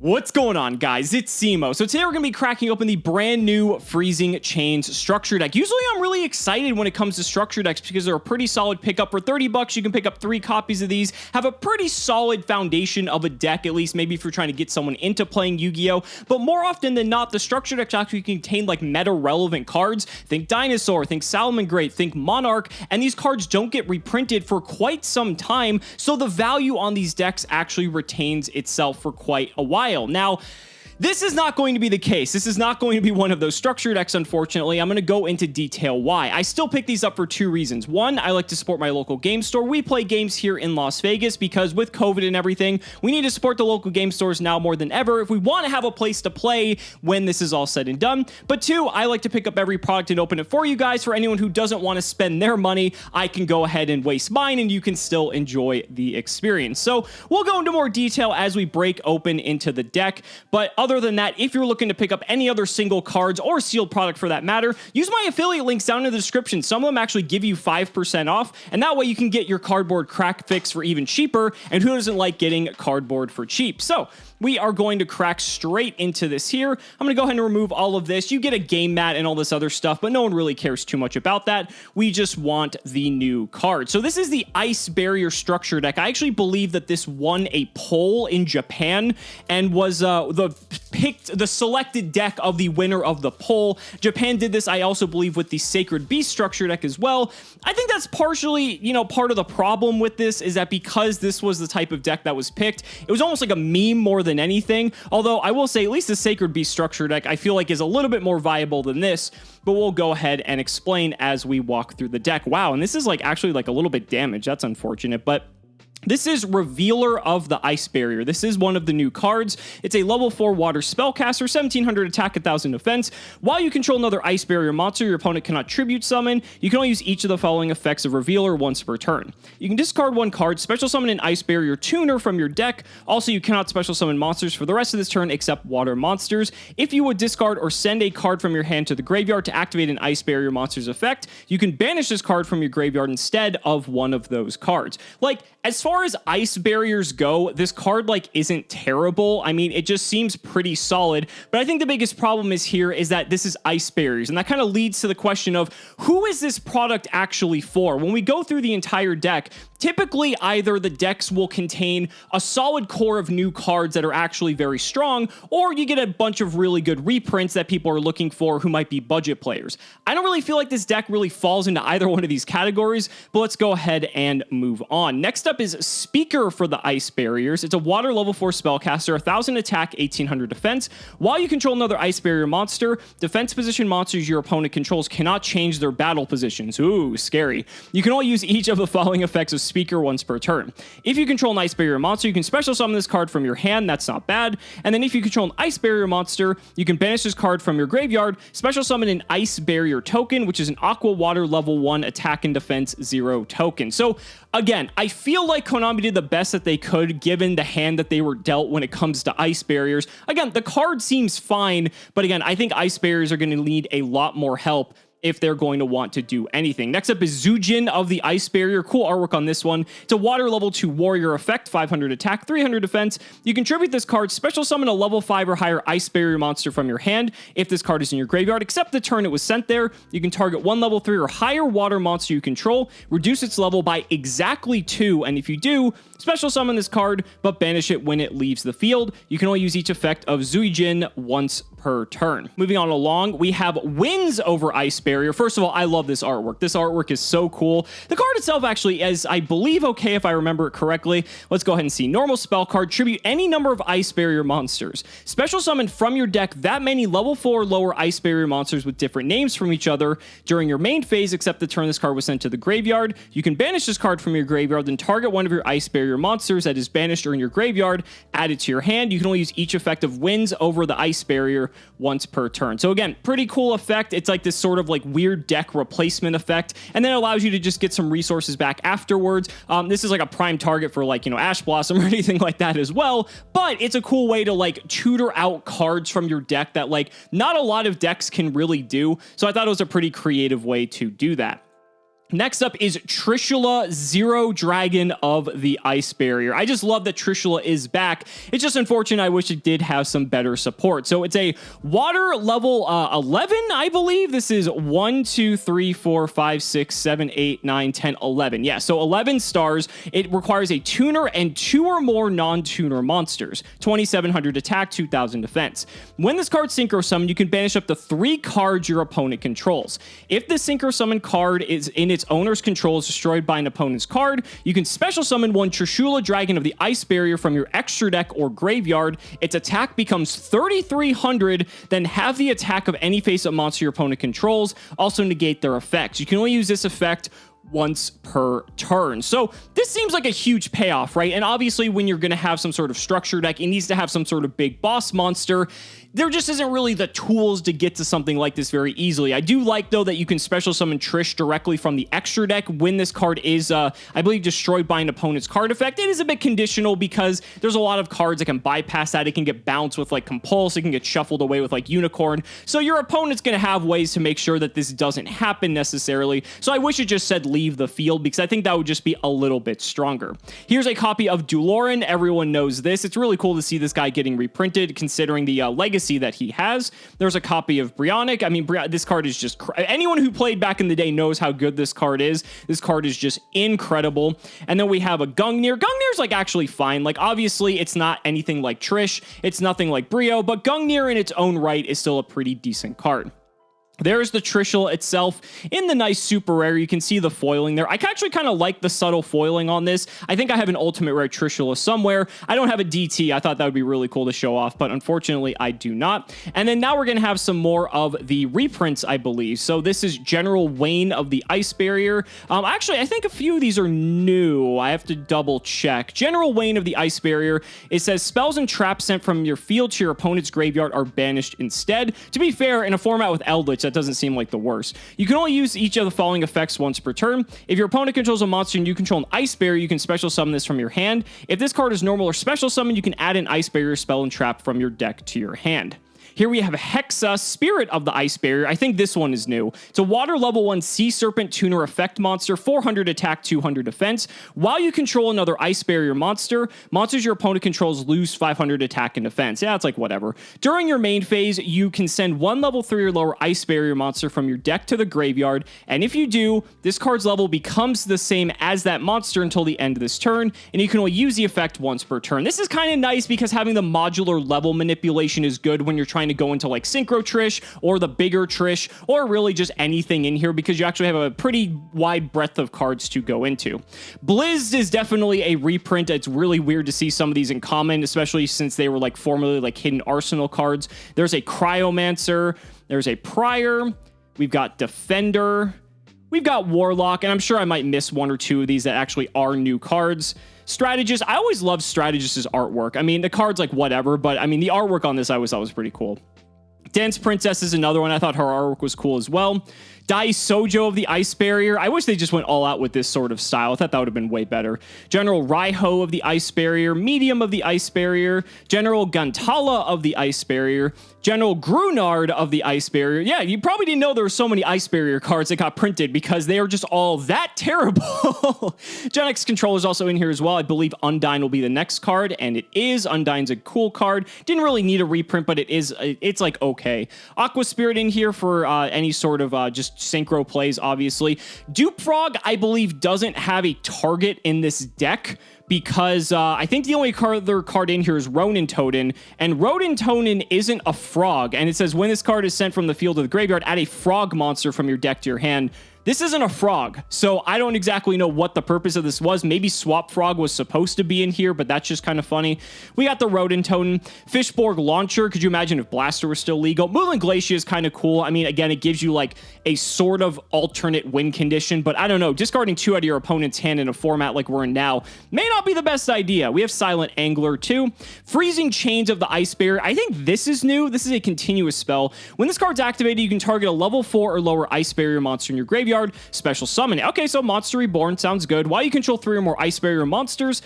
What's going on, guys? It's Cimo. So today we're going to be cracking open the brand new Freezing Chains structure deck. Usually I'm really excited when it comes to structure decks because they're a pretty solid pickup. For 30 bucks, you can pick up 3 copies of these, have a pretty solid foundation of a deck, at least maybe if you're trying to get someone into playing Yu-Gi-Oh! But more often than not, the structure decks actually contain like meta-relevant cards. Think Dinosaur, think Salamangreat, think Monarch, and these cards don't get reprinted for quite some time, so the value on these decks actually retains itself for quite a while. Now, this is not going to be the case. This is not going to be one of those structure decks, unfortunately. I'm going to go into detail why. I still pick these up for 2 reasons. One, I like to support my local game store. We play games here in Las Vegas because with COVID and everything, we need to support the local game stores now more than ever if we want to have a place to play when this is all said and done. But 2, I like to pick up every product and open it for you guys. For anyone who doesn't want to spend their money, I can go ahead and waste mine and you can still enjoy the experience. So we'll go into more detail as we break open into the deck. But other than that, if you're looking to pick up any other single cards or sealed product for that matter, use my affiliate links down in the description. Some of them actually give you 5% off, and that way you can get your cardboard crack fix for even cheaper, and who doesn't like getting cardboard for cheap? So we are going to crack straight into this here. I'm going to go ahead and remove all of this. You get a game mat and all this other stuff, but no one really cares too much about that. We just want the new card. So this is the Ice Barrier structure deck. I actually believe that this won a poll in Japan and was the selected deck of the winner of the poll. Japan did this, I also believe, with the Sacred Beast structure deck as well. I think that's partially, part of the problem with this is that because this was the type of deck that was picked, it was almost like a meme more than anything. Although I will say at least the Sacred Beast structure deck I feel like is a little bit more viable than this, but we'll go ahead and explain as we walk through the deck. Wow, and this is actually a little bit damaged. That's unfortunate, but this is Revealer of the Ice Barrier. This is one of the new cards. It's a level 4 water spellcaster, 1700 attack, 1000 defense. While you control another Ice Barrier monster, your opponent cannot tribute summon. You can only use each of the following effects of Revealer once per turn. You can discard 1 card, special summon an Ice Barrier tuner from your deck. Also, you cannot special summon monsters for the rest of this turn except water monsters. If you would discard or send a card from your hand to the graveyard to activate an Ice Barrier monster's effect, you can banish this card from your graveyard instead of one of those cards. As far as Ice Barriers go, this card isn't terrible. I mean, it just seems pretty solid, but I think the biggest problem is that this is Ice Barriers, and that kind of leads to the question of who is this product actually for? When we go through the entire deck, typically either the decks will contain a solid core of new cards that are actually very strong, or you get a bunch of really good reprints that people are looking for who might be budget players. I don't really feel like this deck really falls into either one of these categories, but let's go ahead and move on. Next up is Speaker for the Ice Barriers. It's a water level 4 spellcaster, 1000 attack, 1800 defense. While you control another Ice Barrier monster, defense position monsters your opponent controls cannot change their battle positions. Ooh, scary. You can only use each of the following effects of Speaker once per turn. If you control an Ice Barrier monster, you can special summon this card from your hand. That's not bad. And then if you control an Ice Barrier monster, you can banish this card from your graveyard, special summon an Ice Barrier token, which is an Aqua Water level 1 attack and defense 0 token. So again, I feel like Konami did the best that they could given the hand that they were dealt when it comes to Ice Barriers. Again, the card seems fine, but again, I think Ice Barriers are going to need a lot more help if they're going to want to do anything. Next up is Zujin of the Ice Barrier. Cool artwork on this one. It's a water level 2 warrior effect, 500 attack, 300 defense. You can tribute this card, special summon a level 5 or higher Ice Barrier monster from your hand if this card is in your graveyard, except the turn it was sent there. You can target 1 level 3 or higher water monster you control, reduce its level by exactly 2, and if you do, special summon this card, but banish it when it leaves the field. You can only use each effect of Zuijin once per turn. Moving on along, we have Wins over Ice Barrier. First of all, I love this artwork. This artwork is so cool. The card itself actually is, I believe, okay if I remember it correctly. Let's go ahead and see. Normal spell card, tribute any number of Ice Barrier monsters. Special summon from your deck that many level 4 or lower Ice Barrier monsters with different names from each other during your main phase, except the turn this card was sent to the graveyard. You can banish this card from your graveyard, then target one of your Ice Barrier monsters that is banished or in your graveyard, add it to your hand. You can only use each effect of Wins over the Ice Barrier once per turn. So again, pretty cool effect. It's like this sort of weird deck replacement effect, and then it allows you to just get some resources back afterwards. This is a prime target for Ash Blossom or anything like that as well, but it's a cool way to tutor out cards from your deck that not a lot of decks can really do. So I thought it was a pretty creative way to do that. Next up is Trishula, Zero Dragon of the Ice Barrier. I just love that Trishula is back. It's just unfortunate. I wish it did have some better support. So it's a water level 11, I believe. This is 1, 2, 3, 4, 5, 6, 7, 8, 9, 10, 11. Yeah, so 11 stars. It requires a tuner and 2 or more non-tuner monsters. 2,700 attack, 2,000 defense. When this card synchro summon, you can banish up to 3 cards your opponent controls. If the synchro summon card is in its owner's control is destroyed by an opponent's card, you can special summon one Trishula Dragon of the Ice Barrier from your extra deck or graveyard. Its attack becomes 3,300, then have the attack of any face-up monster your opponent controls. Also negate their effects. You can only use this effect once per turn. So this seems like a huge payoff, right? And obviously when you're going to have some sort of structure deck, it needs to have some sort of big boss monster. There just isn't really the tools to get to something like this very easily. I do like, though, that you can special summon Trish directly from the extra deck when this card is, I believe, destroyed by an opponent's card effect. It is a bit conditional because there's a lot of cards that can bypass that. It can get bounced with, like, Compulse. It can get shuffled away with, like, Unicorn. So your opponent's going to have ways to make sure that this doesn't happen necessarily. So I wish it just said leave the field because I think that would just be a little bit stronger. Here's a copy of Duloran. Everyone knows this. It's really cool to see this guy getting reprinted considering the legacy that he has. There's a copy of Brionic. I mean, this card is just... anyone who played back in the day knows how good this card is. This card is just incredible. And then we have a Gungnir. Gungnir's like actually fine. Like obviously it's not anything like Trish. It's nothing like Brio, but Gungnir in its own right is still a pretty decent card. There's the Trishula itself in the nice super rare. You can see the foiling there. I actually kind of like the subtle foiling on this. I think I have an ultimate rare Trishula somewhere. I don't have a DT. I thought that would be really cool to show off, but unfortunately I do not. And then now we're going to have some more of the reprints, I believe. So this is General Wayne of the Ice Barrier. Actually, I think a few of these are new. I have to double check. General Wayne of the Ice Barrier. It says spells and traps sent from your field to your opponent's graveyard are banished instead. To be fair, in a format with Eldritch, that doesn't seem like the worst. You can only use each of the following effects once per turn. If your opponent controls a monster and you control an Ice Barrier, you can special summon this from your hand. If this card is normal or special summon, you can add an Ice Barrier spell and trap from your deck to your hand. Here we have Hexa, Spirit of the Ice Barrier. I think this one is new. It's a water level 1 Sea Serpent Tuner effect monster, 400 attack, 200 defense. While you control another Ice Barrier monster, monsters your opponent controls lose 500 attack and defense. Yeah, it's like whatever. During your main phase, you can send one level 3 or lower Ice Barrier monster from your deck to the graveyard, and if you do, this card's level becomes the same as that monster until the end of this turn, and you can only use the effect once per turn. This is kind of nice because having the modular level manipulation is good when you're trying to go into like Synchro Trish or the bigger Trish or really just anything in here because you actually have a pretty wide breadth of cards to go into. Blizz is definitely a reprint. It's really weird to see some of these in common, especially since they were like formerly like hidden arsenal cards. There's a Cryomancer, there's a Prior, we've got Defender, we've got Warlock, and I'm sure I might miss one or two of these that actually are new cards. Strategist, I always loved Strategist's artwork. I mean, the card's like whatever, but I mean, the artwork on this I always thought was pretty cool. Dance Princess is another one. I thought her artwork was cool as well. Dai Sojo of the Ice Barrier. I wish they just went all out with this sort of style. I thought that would have been way better. General Raiho of the Ice Barrier. Medium of the Ice Barrier. General Gantala of the Ice Barrier. General Grunard of the Ice Barrier. Yeah, you probably didn't know there were so many Ice Barrier cards that got printed because they are just all that terrible. Gen X Control is also in here as well. I believe Undyne will be the next card, and it is. Undyne's a cool card. Didn't really need a reprint, but it's like okay. Aqua Spirit in here for any sort of just synchro plays, obviously. Dupe Frog, I believe, doesn't have a target in this deck because I think the only other card in here is Ronin Totem, and Ronin Totem isn't a frog, and it says when this card is sent from the field to the graveyard, add a frog monster from your deck to your hand. This isn't a frog, so I don't exactly know what the purpose of this was. Maybe Swap Frog was supposed to be in here, but that's just kind of funny. We got the Rodent Totem. Fishborg Launcher. Could you imagine if Blaster was still legal? Moonland Glacier is kind of cool. I mean, again, it gives you like a sort of alternate win condition, but I don't know. Discarding 2 out of your opponent's hand in a format like we're in now may not be the best idea. We have Silent Angler too. Freezing Chains of the Ice Barrier. I think this is new. This is a continuous spell. When this card's activated, you can target a level 4 or lower Ice Barrier monster in your graveyard. graveyard, special summon it. Okay, so Monster Reborn sounds good. While you control 3 or more Ice Barrier monsters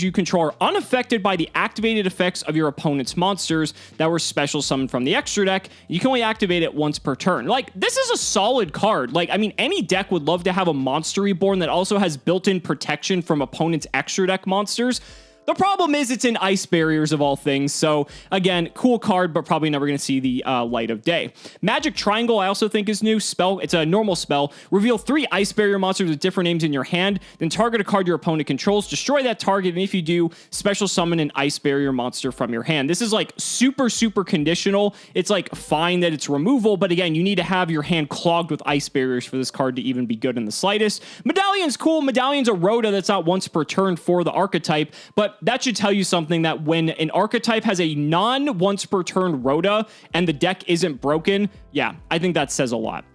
you control are unaffected by the activated effects of your opponent's monsters that were special summoned from the extra deck. You can only activate it once per turn. Like, this is a solid card. Like, I mean, any deck would love to have a Monster Reborn that also has built-in protection from opponent's extra deck monsters. The problem is it's in Ice Barriers of all things. So again, cool card, but probably never going to see the light of day. Magic Triangle, I also think is new. Spell, it's a normal spell. Reveal 3 Ice Barrier monsters with different names in your hand. Then target a card your opponent controls. Destroy that target. And if you do, special summon an Ice Barrier monster from your hand. This is like super conditional. It's like fine that it's removal, but again, you need to have your hand clogged with Ice Barriers for this card to even be good in the slightest. Medallion's cool. Medallion's a Rhoda that's not once per turn for the archetype, but that should tell you something, that when an archetype has a non-once per turn Rhoda and the deck isn't broken, yeah, I think that says a lot.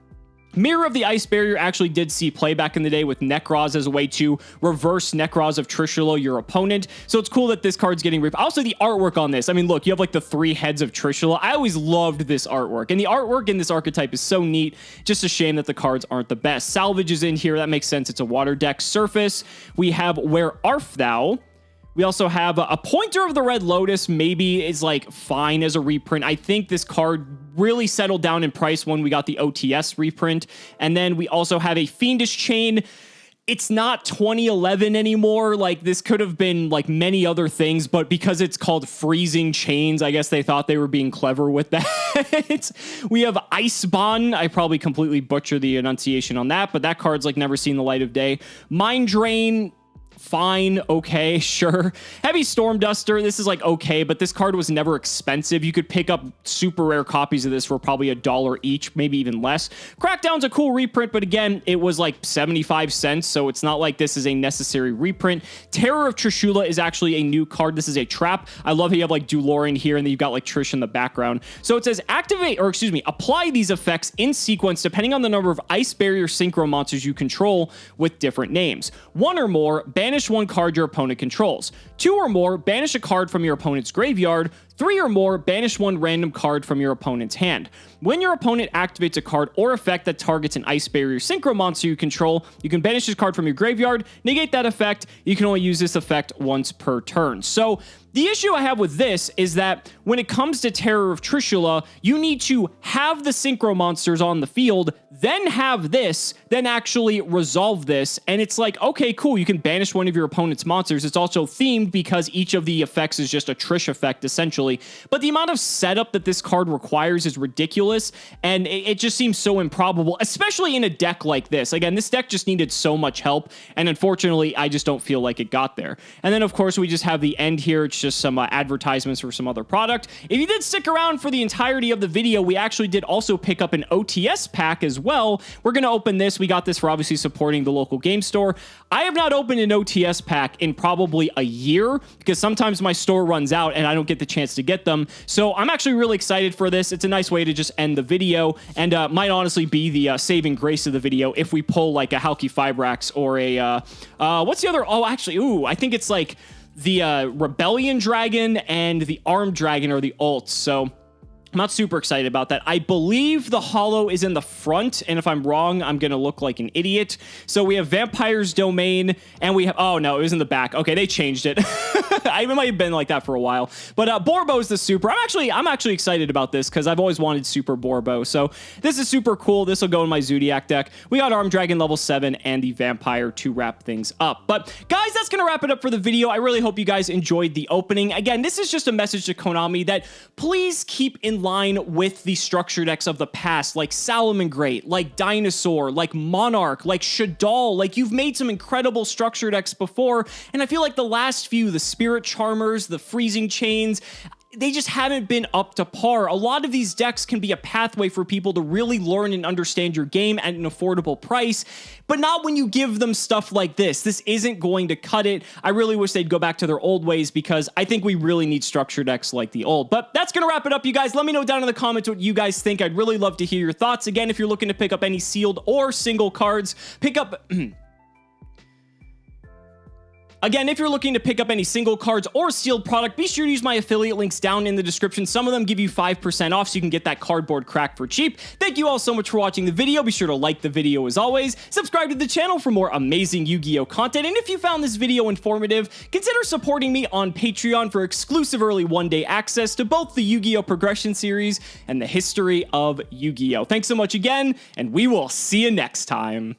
Mirror of the Ice Barrier actually did see play back in the day with Nekroz as a way to reverse Nekroz of Trishula, your opponent. So it's cool that this card's getting ripped. Also, the artwork on this. I mean, look, you have like the 3 heads of Trishula. I always loved this artwork. And the artwork in this archetype is so neat. Just a shame that the cards aren't the best. Salvage is in here. That makes sense. It's a water deck. Surface, we have Where Art Thou? We also have a Pointer of the Red Lotus, maybe is like fine as a reprint. I think this card really settled down in price when we got the OTS reprint. And then we also have a Fiendish Chain. It's not 2011 anymore. Like, this could have been like many other things, but because it's called Freezing Chains, I guess they thought they were being clever with that. We have Icebond. I probably completely butchered the enunciation on that, but that card's like never seen the light of day. Mind Drain, fine, okay, sure. Heavy Storm Duster, this is like okay, but this card was never expensive. You could pick up super rare copies of this for probably $1 each, maybe even less. Crackdown's a cool reprint, but again, it was like 75 cents, so it's not like this is a necessary reprint. Terror of Trishula is actually a new card. This is a trap. I love how you have like Dulorian here, and then you've got like Trish in the background. So it says apply these effects in sequence depending on the number of Ice Barrier Synchro monsters you control with different names. 1 or more, banish 1 card your opponent controls. 2 or more, banish a card from your opponent's graveyard. 3 or more, banish 1 random card from your opponent's hand. When your opponent activates a card or effect that targets an Ice Barrier Synchro monster you control, you can banish this card from your graveyard, negate that effect. You can only use this effect once per turn. So the issue I have with this is that when it comes to Terror of Trishula, you need to have the Synchro monsters on the field, then have this, then actually resolve this. And it's like, okay, cool, you can banish one of your opponent's monsters. It's also themed because each of the effects is just a Trish effect, essentially. But the amount of setup that this card requires is ridiculous, and it just seems so improbable, especially in a deck like this. Again, this deck just needed so much help, and unfortunately, I just don't feel like it got there. And then, of course, we just have the end here. It's just some advertisements for some other product. If you did stick around for the entirety of the video, we actually did also pick up an OTS pack as well. We're going to open this. We got this for obviously supporting the local game store. I have not opened an OTS pack in probably a year because sometimes my store runs out and I don't get the chance to get them. So I'm actually really excited for this. It's a nice way to just end the video, and might honestly be the saving grace of the video if we pull like a Halki Fibrax or a what's the other? Oh, actually, ooh, I think it's like the Rebellion Dragon and the Armed Dragon are the ults. So I'm not super excited about that. I believe the holo is in the front, and if I'm wrong, I'm going to look like an idiot. So we have Vampire's Domain, and we have... Oh, no, it was in the back. Okay, they changed it. It might have been like that for a while. But Borbo's the super. I'm actually excited about this because I've always wanted Super Borbo. So this is super cool. This will go in my Zodiac deck. We got Armed Dragon level 7 and the Vampire to wrap things up. But guys, that's going to wrap it up for the video. I really hope you guys enjoyed the opening. Again, this is just a message to Konami that please keep in line with the structure decks of the past, like Salamangreat, like Dinosaur, like Monarch, like Shaddoll. Like, you've made some incredible structure decks before, and I feel like the last few, the Spirit Charmers, the Freezing Chains, they just haven't been up to par. A lot of these decks can be a pathway for people to really learn and understand your game at an affordable price, but not when you give them stuff like this. This isn't going to cut it. I really wish they'd go back to their old ways because I think we really need structure decks like the old. But that's going to wrap it up, you guys. Let me know down in the comments what you guys think. I'd really love to hear your thoughts. Again, if you're looking to pick up any sealed or single cards, pick up... Again, if you're looking to pick up any single cards or sealed product, be sure to use my affiliate links down in the description. Some of them give you 5% off, so you can get that cardboard crack for cheap. Thank you all so much for watching the video. Be sure to like the video as always. Subscribe to the channel for more amazing Yu-Gi-Oh content. And if you found this video informative, consider supporting me on Patreon for exclusive early one-day access to both the Yu-Gi-Oh Progression Series and the history of Yu-Gi-Oh. Thanks so much again, and we will see you next time.